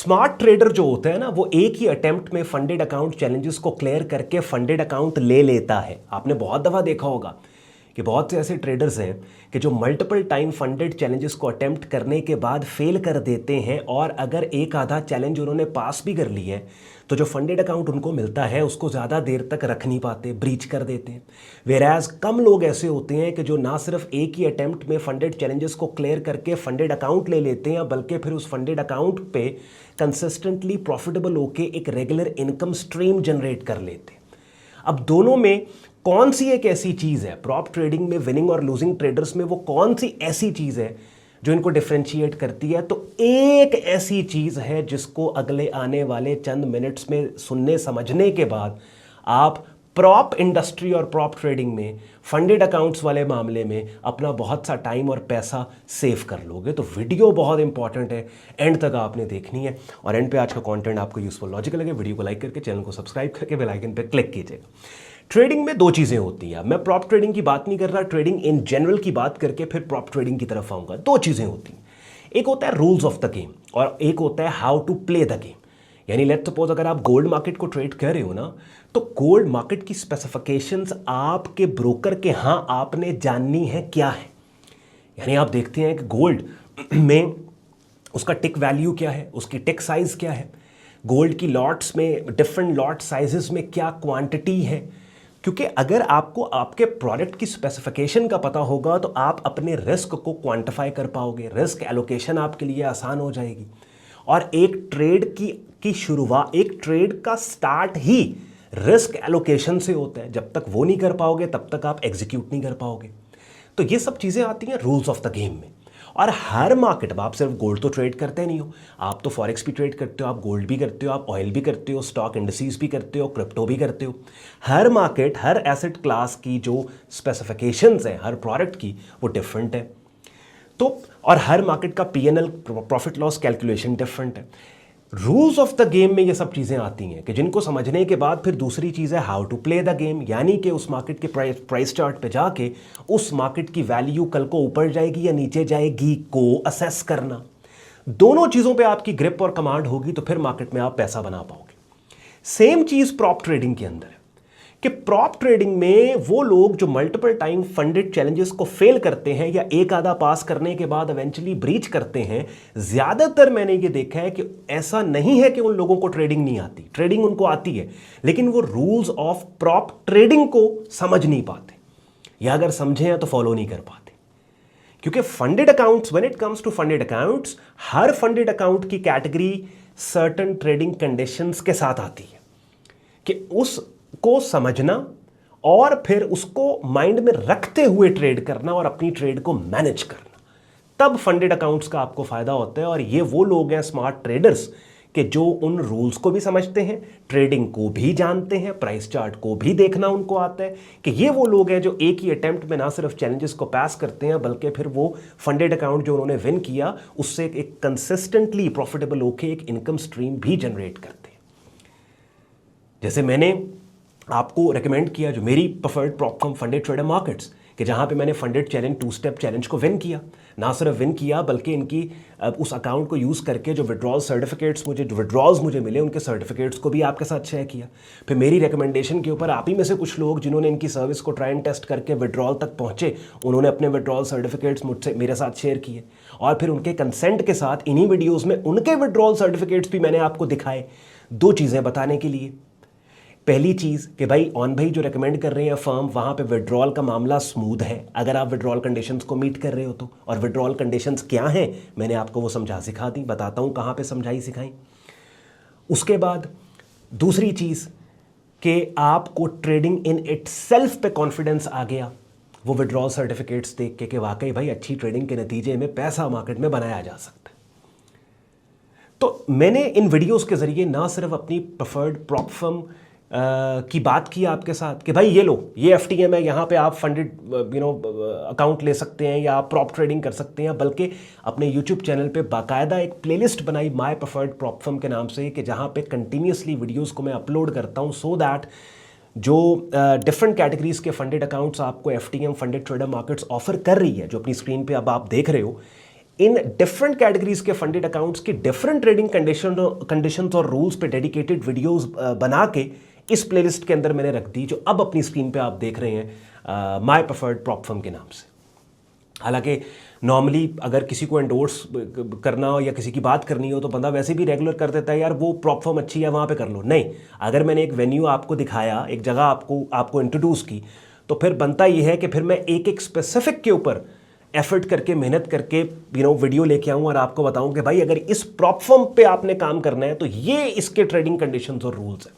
Smart trader जो होता है ना, वो एक ही अटेम्प्ट में फंडेड अकाउंट चैलेंजेस को क्लियर करके फंडेड अकाउंट ले लेता है। आपने बहुत दफ़ा देखा होगा कि बहुत से ऐसे ट्रेडर्स हैं कि जो मल्टीपल टाइम फंडेड चैलेंजेस को अटेम्प्ट करने के बाद फेल कर देते हैं, और अगर एक आधा चैलेंज उन्होंने पास भी कर ली है तो जो फंडेड अकाउंट उनको मिलता है उसको ज़्यादा देर तक रख नहीं पाते, ब्रीच कर देते हैं। वेराज कम लोग ऐसे होते हैं कि जो ना सिर्फ एक ही अटेम्प्ट में फंडेड चैलेंजेस को क्लियर करके फंडेड अकाउंट ले लेते हैं, बल्कि फिर उस फंडेड अकाउंट पे कंसिस्टेंटली प्रॉफिटेबल होके एक रेगुलर इनकम स्ट्रीम जनरेट कर लेते हैं। अब दोनों में कौन सी एक ऐसी चीज़ है, प्रॉप ट्रेडिंग में विनिंग और लूजिंग ट्रेडर्स में वो कौन सी ऐसी चीज़ है जो इनको डिफरेंशिएट करती है? तो एक ऐसी चीज़ है जिसको अगले आने वाले चंद मिनट्स में सुनने समझने के बाद आप प्रॉप इंडस्ट्री और प्रॉप ट्रेडिंग में फंडेड अकाउंट्स वाले मामले में अपना बहुत सा टाइम और पैसा सेव कर लोगे। तो वीडियो बहुत इंपॉर्टेंट है, एंड तक आपने देखनी है, और एंड पे आज का कंटेंट आपको यूजफुल लॉजिकल लगे, वीडियो को लाइक करके चैनल को सब्सक्राइब करके बेल आइकन पे क्लिक कीजिएगा। ट्रेडिंग में दो चीज़ें होती हैं। मैं प्रॉप ट्रेडिंग की बात नहीं कर रहा, ट्रेडिंग इन जनरल की बात करके फिर प्रॉप ट्रेडिंग की तरफ आऊँगा। दो चीज़ें होती हैं, एक होता है रूल्स ऑफ द गेम और एक होता है how to play the game. यानी लेट्स सपोज अगर आप गोल्ड मार्केट को ट्रेड कर रहे हो ना, तो गोल्ड मार्केट की स्पेसिफिकेशंस आपके ब्रोकर के यहाँ आपने जाननी है क्या है। यानी आप देखते हैं कि गोल्ड में उसका टिक वैल्यू क्या है, उसकी टिक साइज़ क्या है, गोल्ड की लॉट्स में डिफरेंट लॉट साइजेस में क्या क्वांटिटी है। क्योंकि अगर आपको आपके प्रोडक्ट की स्पेसिफिकेशन का पता होगा तो आप अपने रिस्क को क्वांटिफाई कर पाओगे, रिस्क एलोकेशन आपके लिए आसान हो जाएगी। और एक ट्रेड की शुरुआत, एक ट्रेड का स्टार्ट ही रिस्क एलोकेशन से होता है। जब तक वो नहीं कर पाओगे तब तक आप एग्जीक्यूट नहीं कर पाओगे। तो ये सब चीज़ें आती हैं रूल्स ऑफ द गेम में। और हर मार्केट में आप सिर्फ गोल्ड तो ट्रेड करते नहीं हो, आप तो फॉरेक्स भी ट्रेड करते हो, आप गोल्ड भी करते हो, आप ऑयल भी करते हो, स्टॉक इंडस्ट्रीज भी करते हो, क्रिप्टो भी करते हो। हर मार्केट, हर एसेट क्लास की जो स्पेसिफिकेशंस हैं हर प्रोडक्ट की, वो डिफरेंट है। तो और हर मार्केट का PNL, profit loss calculation different है। रूल्स ऑफ द गेम में ये सब चीज़ें आती हैं कि जिनको समझने के बाद फिर दूसरी चीज़ है how to play the game. यानी कि उस मार्केट के प्राइस चार्ट पे जाके उस मार्केट की वैल्यू कल को ऊपर जाएगी या नीचे जाएगी को असेस करना। दोनों चीज़ों पे आपकी ग्रिप और कमांड होगी तो फिर मार्केट में आप पैसा बना पाओगे। सेम चीज़ प्रॉप ट्रेडिंग के अंदर है कि प्रॉप ट्रेडिंग में वो लोग जो मल्टीपल टाइम फंडेड चैलेंजेस को फेल करते हैं या एक आधा पास करने के बाद इवेंचुअली ब्रीच करते हैं, ज्यादातर मैंने ये देखा है कि ऐसा नहीं है कि उन लोगों को ट्रेडिंग नहीं आती, ट्रेडिंग उनको आती है, लेकिन वो रूल्स ऑफ प्रॉप ट्रेडिंग को समझ नहीं पाते, या अगर समझे हैं तो फॉलो नहीं कर पाते। क्योंकि funded accounts, when it comes to funded accounts, हर फंडेड अकाउंट की कैटेगरी सर्टेन ट्रेडिंग कंडीशंस के साथ आती है कि उस को समझना और फिर उसको माइंड में रखते हुए ट्रेड करना और अपनी ट्रेड को मैनेज करना, तब फंडेड अकाउंट्स का आपको फायदा होता है। और ये वो लोग हैं स्मार्ट ट्रेडर्स कि जो उन रूल्स को भी समझते हैं, ट्रेडिंग को भी जानते हैं, प्राइस चार्ट को भी देखना उनको आता है। कि ये वो लोग हैं जो एक ही अटेम्प्ट में ना सिर्फ चैलेंजेस को पास करते हैं बल्कि फिर वो फंडेड अकाउंट जो उन्होंने विन किया उससे एक कंसिस्टेंटली प्रॉफिटेबल होकर एक इनकम स्ट्रीम भी जनरेट करते हैं। जैसे मैंने आपको रेकमेंड किया जो मेरी preferred prop firm funded trader markets, कि जहां पे मैंने फंडेड चैलेंज 2 स्टेप चैलेंज को विन किया, ना सिर्फ विन किया बल्कि इनकी उस अकाउंट को यूज़ करके जो विड्रॉल सर्टिफिकेट्स विड्रॉल्स मुझे मिले उनके सर्टिफिकेट्स को भी आपके साथ शेयर किया। फिर मेरी रिकमेंडेशन के ऊपर आप ही में से कुछ लोग जिन्होंने इनकी सर्विस को ट्राई एंड टेस्ट करके विड्रॉल तक पहुंचे, उन्होंने अपने विड्रॉल सर्टिफिकेट्स मुझसे मेरे साथ शेयर किए, और फिर उनके कंसेंट के साथ इन्हीं वीडियोज़ में उनके विड्रॉल सर्टिफिकेट्स भी मैंने आपको दिखाए। दो चीज़ें बताने के लिए, पहली चीज़ कि भाई ऑन भाई जो रेकमेंड कर रहे हैं फर्म, वहाँ पे विड्रॉल का मामला स्मूथ है अगर आप विड्रॉल कंडीशंस को मीट कर रहे हो तो। और विड्रॉल कंडीशंस क्या हैं मैंने आपको वो समझा सिखा दी, बताता हूँ कहाँ पे समझाई सिखाई। उसके बाद दूसरी चीज़ कि आपको ट्रेडिंग इन इटसेल्फ पे कॉन्फिडेंस आ गया वो विड्रॉल सर्टिफिकेट्स देख के कि वाकई भाई अच्छी ट्रेडिंग के नतीजे में पैसा मार्केट में बनाया जा सकता है। तो मैंने इन वीडियोज़ के ज़रिए ना सिर्फ अपनी प्रेफर्ड प्रॉप फर्म की बात की आपके साथ कि भाई ये लो, ये FTM है, यहाँ पे आप फंडेड अकाउंट ले सकते हैं या आप प्रॉप ट्रेडिंग कर सकते हैं, बल्कि अपने YouTube चैनल पे बाकायदा एक प्लेलिस्ट बनाई माय प्रेफर्ड प्रॉप फर्म के नाम से कि जहाँ पे कंटिन्यूसली वीडियोस को मैं अपलोड करता हूँ, सो दैट जो डिफरेंट कैटेगरीज के फंडेड अकाउंट्स आपको FTM funded trader markets offer कर रही है, जो अपनी स्क्रीन पे अब आप देख रहे हो, इन डिफरेंट कैटेगरीज के फंडेड अकाउंट्स की डिफरेंट ट्रेडिंग कंडीशंस और रूल्स पे डेडिकेटेड वीडियोस बना के इस प्लेलिस्ट के अंदर मैंने रख दी, जो अब अपनी स्क्रीन पे आप देख रहे हैं माय प्रेफर्ड प्रॉप फर्म के नाम से। हालांकि नॉर्मली अगर किसी को एंडोर्स करना हो या किसी की बात करनी हो तो बंदा वैसे भी रेगुलर कर देता है, यार वो प्रॉप फर्म अच्छी है वहाँ पे कर लो। नहीं, अगर मैंने एक वेन्यू आपको दिखाया, एक जगह आपको इंट्रोड्यूस की, तो फिर बनता ये है कि फिर मैं एक एक स्पेसिफिक के ऊपर एफर्ट करके, मेहनत करके वीडियो लेके आऊँ और आपको बताऊँ कि भाई अगर इस प्रॉप फर्म पे आपने काम करना है तो ये इसके ट्रेडिंग कंडीशंस और रूल्स हैं।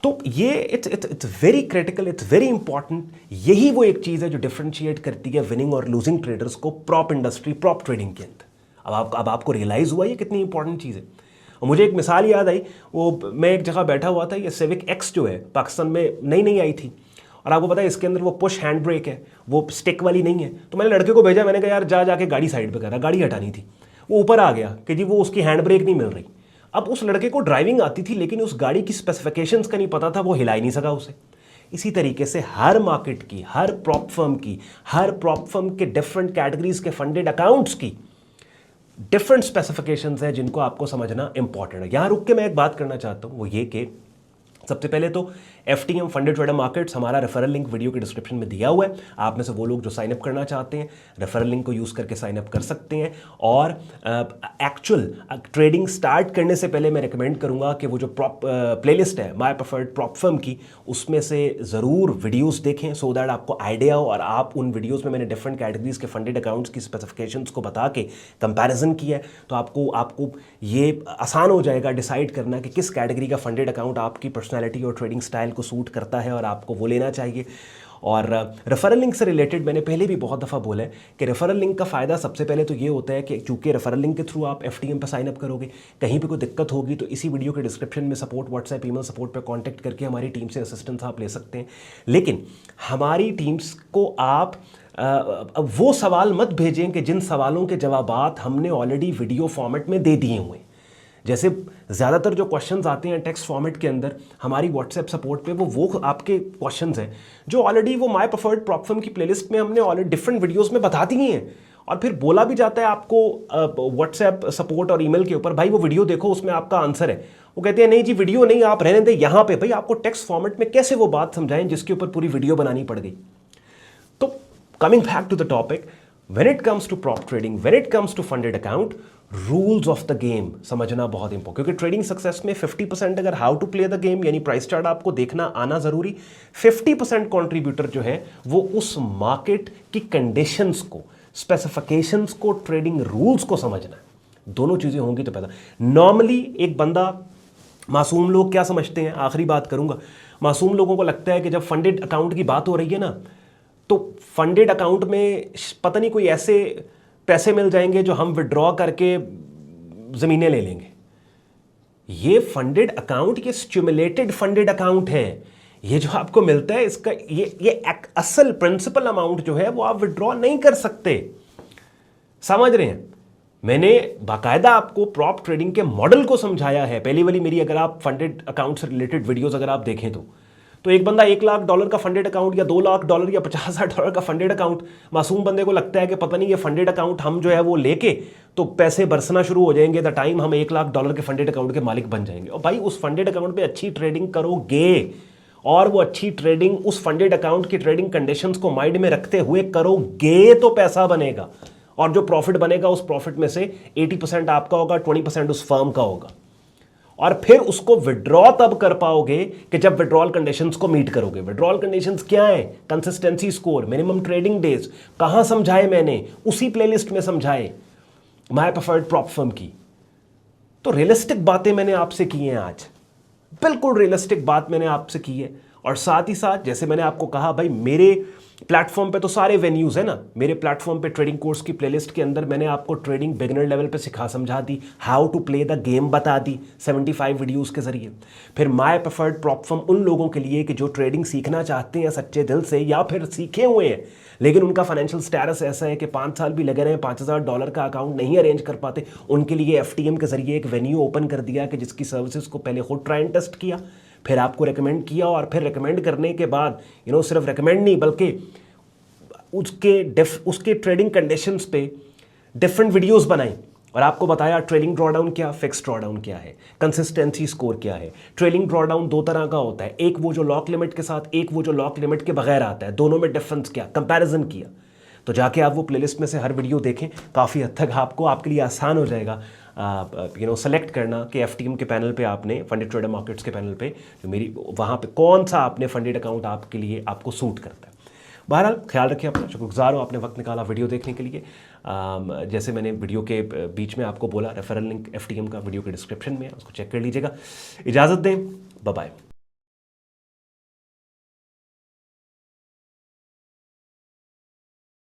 तो ये it's very critical, it's very important. यही वो एक चीज़ है जो डिफरेंशिएट करती है विनिंग और लूजिंग ट्रेडर्स को प्रॉप इंडस्ट्री, प्रॉप ट्रेडिंग के अंदर। अब आपको रियलाइज़ हुआ ये कितनी इंपॉर्टेंट चीज़ है। और मुझे एक मिसाल याद आई, वो मैं एक जगह बैठा हुआ था, ये सिविक एक्स जो है पाकिस्तान में नई आई थी, और आपको पता है इसके अंदर वो पुश हैंड ब्रेक है, वो स्टिक वाली नहीं है। तो मैंने लड़के को भेजा, मैंने कहा यार जाके गाड़ी साइड पे करा, गाड़ी हटानी थी। वो ऊपर आ गया कि जी वो उसकी हैंड ब्रेक नहीं मिल रही। अब उस लड़के को ड्राइविंग आती थी लेकिन उस गाड़ी की स्पेसिफिकेशंस का नहीं पता था, वो हिला ही नहीं सका उसे। इसी तरीके से हर मार्केट की, हर प्रॉप फर्म के डिफरेंट कैटेगरीज के फंडेड अकाउंट्स की डिफरेंट स्पेसिफिकेशंस हैं जिनको आपको समझना इंपॉर्टेंट है। यहां रुक के मैं एक बात करना चाहता हूं, वो ये कि सबसे पहले तो FTM फंडेड ट्रेडर मार्केट्स, हमारा रेफरल लिंक वीडियो के डिस्क्रिप्शन में दिया हुआ है। आप में से वो लोग जो साइनअप करना चाहते हैं रेफरल लिंक को यूज़ करके साइनअप कर सकते हैं। और एक्चुअल ट्रेडिंग स्टार्ट करने से पहले मैं रिकमेंड करूंगा कि वो जो प्लेलिस्ट है माय प्रेफर्ड प्रॉप फर्म की, उसमें से ज़रूर वीडियोस देखें सो दैट आपको आइडिया हो। और आप उन वीडियोज़ में मैंने डिफरेंट कैटेगरीज के फंडेड अकाउंट्स की स्पेसिफिकेशंस को बता के कंपैरिजन किया है, तो आपको ये आसान हो जाएगा डिसाइड करना कि किस कैटेगरी का फंडेड अकाउंट आपकी पर्सनैलिटी और ट्रेडिंग स्टाइल को सूट करता है और आपको वो लेना चाहिए। और रेफरल लिंक से रिलेटेड मैंने पहले भी बहुत दफ़ा बोला है कि रेफरल लिंक का फ़ायदा सबसे पहले तो ये होता है कि चूंकि रेफरल लिंक के थ्रू आप FTM पर साइनअप करोगे, कहीं पे कोई दिक्कत होगी तो इसी वीडियो के डिस्क्रिप्शन में सपोर्ट, व्हाट्सएप, ईमेल सपोर्ट पे कांटेक्ट करके हमारी टीम से असिस्टेंस आप ले सकते हैं। लेकिन हमारी टीम्स को आप वो सवाल मत भेजें कि जिन सवालों के जवाबात हमने ऑलरेडी वीडियो फॉर्मेट में दे दिए हुए हैं। जैसे ज़्यादातर जो क्वेश्चंस आते हैं टेक्स्ट फॉर्मेट के अंदर हमारी व्हाट्सएप सपोर्ट पे, वो आपके क्वेश्चंस हैं जो ऑलरेडी वो माय प्रेफर्ड प्रॉप फर्म की प्लेलिस्ट में हमने ऑलरेडी डिफरेंट वीडियोस में बता दिए हैं। और फिर बोला भी जाता है आपको व्हाट्सएप सपोर्ट और ईमेल के ऊपर, भाई वो वीडियो देखो उसमें आपका आंसर है। वो कहते हैं नहीं जी वीडियो नहीं, आप रहने दें यहाँ पे। भाई आपको टेक्स्ट फॉर्मेट में कैसे वो बात समझाएं जिसके ऊपर पूरी वीडियो बनानी पड़ गई। तो coming back to the topic, when it comes to prop trading, when it comes to funded account, rules of the game समझना बहुत इंपॉर्टेंट, क्योंकि ट्रेडिंग सक्सेस में 50% अगर how to play the game यानी प्राइस चार्ट आपको देखना आना जरूरी, 50% कंट्रीब्यूटर जो है वो उस मार्केट की कंडीशंस को, स्पेसिफिकेशंस को, ट्रेडिंग रूल्स को समझना है। दोनों चीजें होंगी तो पैदा। नॉर्मली एक बंदा, मासूम लोग क्या समझते हैं, आखिरी बात करूंगा, मासूम लोगों को लगता है कि जब फंडेड अकाउंट की बात हो रही है ना, तो फंडेड अकाउंट में पता नहीं कोई ऐसे पैसे मिल जाएंगे जो हम विड्रॉ करके ज़मीनें ले लेंगे। ये फंडेड अकाउंट, ये स्टिमुलेटेड फंडेड अकाउंट है। ये जो आपको मिलता है इसका ये असल प्रिंसिपल अमाउंट जो है वो आप विड्रॉ नहीं कर सकते। समझ रहे हैं? मैंने बाकायदा आपको प्रॉप ट्रेडिंग के मॉडल को समझाया है। पहली वाली मेरी अगर आप फंडेड अकाउंट से रिलेटेड वीडियोस अगर आप देखें तो एक बंदा $1 लाख का फंडेड अकाउंट या $2 लाख या $50,000 का फंडेड अकाउंट, मासूम बंदे को लगता है कि पता नहीं ये फंडेड अकाउंट हम जो है वो लेके तो पैसे बरसना शुरू हो जाएंगे, द टाइम हम $1 लाख के फंडेड अकाउंट के मालिक बन जाएंगे। और भाई उस फंडेड अकाउंट पे अच्छी ट्रेडिंग करोगे और वो अच्छी ट्रेडिंग उस फंडेड अकाउंट की ट्रेडिंग कंडीशंस को माइंड में रखते हुए करोगे तो पैसा बनेगा, और जो प्रॉफिट बनेगा उस प्रॉफिट में से 80% आपका होगा, 20% उस फर्म का होगा। और फिर उसको विड्रॉ तब कर पाओगे कि जब विड्रॉल कंडीशंस को मीट करोगे। विड्रॉल कंडीशंस क्या है? Consistency score, minimum trading days. कहां समझाए मैंने? उसी प्लेलिस्ट में समझाए, माय प्रेफर्ड प्रॉप फर्म की। तो रियलिस्टिक बातें मैंने आपसे की हैं आज, बिल्कुल रियलिस्टिक बात मैंने आपसे की है। और साथ ही साथ जैसे मैंने आपको कहा, भाई मेरे प्लेटफॉर्म पे तो सारे वेन्यूज़ है ना, मेरे प्लेटफॉर्म पे ट्रेडिंग कोर्स की प्लेलिस्ट के अंदर मैंने आपको ट्रेडिंग बिगिनर लेवल पे सिखा समझा दी, how to play the game बता दी 75 वीडियोस के जरिए। फिर माय प्रेफर्ड प्रॉप फर्म उन लोगों के लिए कि जो ट्रेडिंग सीखना चाहते हैं सच्चे दिल से, या फिर सीखे हुए हैं लेकिन उनका फाइनेंशियल स्टेटस ऐसा है कि 5 साल भी लगे रहे, $5,000 का अकाउंट नहीं अरेंज कर पाते। उनके लिए FTM के जरिए एक वेन्यू ओपन कर दिया कि जिसकी सर्विसेज को पहले खुद ट्राई एंड टेस्ट किया, फिर आपको रिकमेंड किया, और फिर रिकमेंड करने के बाद सिर्फ रिकमेंड नहीं बल्कि उसके ट्रेडिंग कंडीशंस पे डिफरेंट वीडियोस बनाई और आपको बताया ट्रेलिंग ड्रॉडाउन क्या, फिक्स ड्रॉडाउन क्या है, कंसिस्टेंसी स्कोर क्या है। ट्रेलिंग ड्रॉडाउन दो तरह का होता है, एक वो जो लॉक लिमिट के साथ, एक वो जो लॉक लिमिट के बगैर आता है। दोनों में डिफरेंस क्या, कंपैरिजन किया। तो जाके आप वो प्लेलिस्ट में से हर वीडियो देखें, काफ़ी हद तक आपको आपके लिए आसान हो जाएगा सेलेक्ट करना कि एफटीएम के पैनल पे आपने, फंडेड ट्रेडर मार्केट्स के पैनल पे जो मेरी, वहाँ पे कौन सा आपने फंडेड अकाउंट आपके लिए आपको सूट करता है। बहरहाल ख्याल रखिए अपना, शुक्रगुजार हो आपने वक्त निकाला वीडियो देखने के लिए। जैसे मैंने वीडियो के बीच में आपको बोला, रेफरल लिंक एफटीएम का वीडियो के डिस्क्रिप्शन में है, उसको चेक कर लीजिएगा। इजाज़त दें, बाय बाय।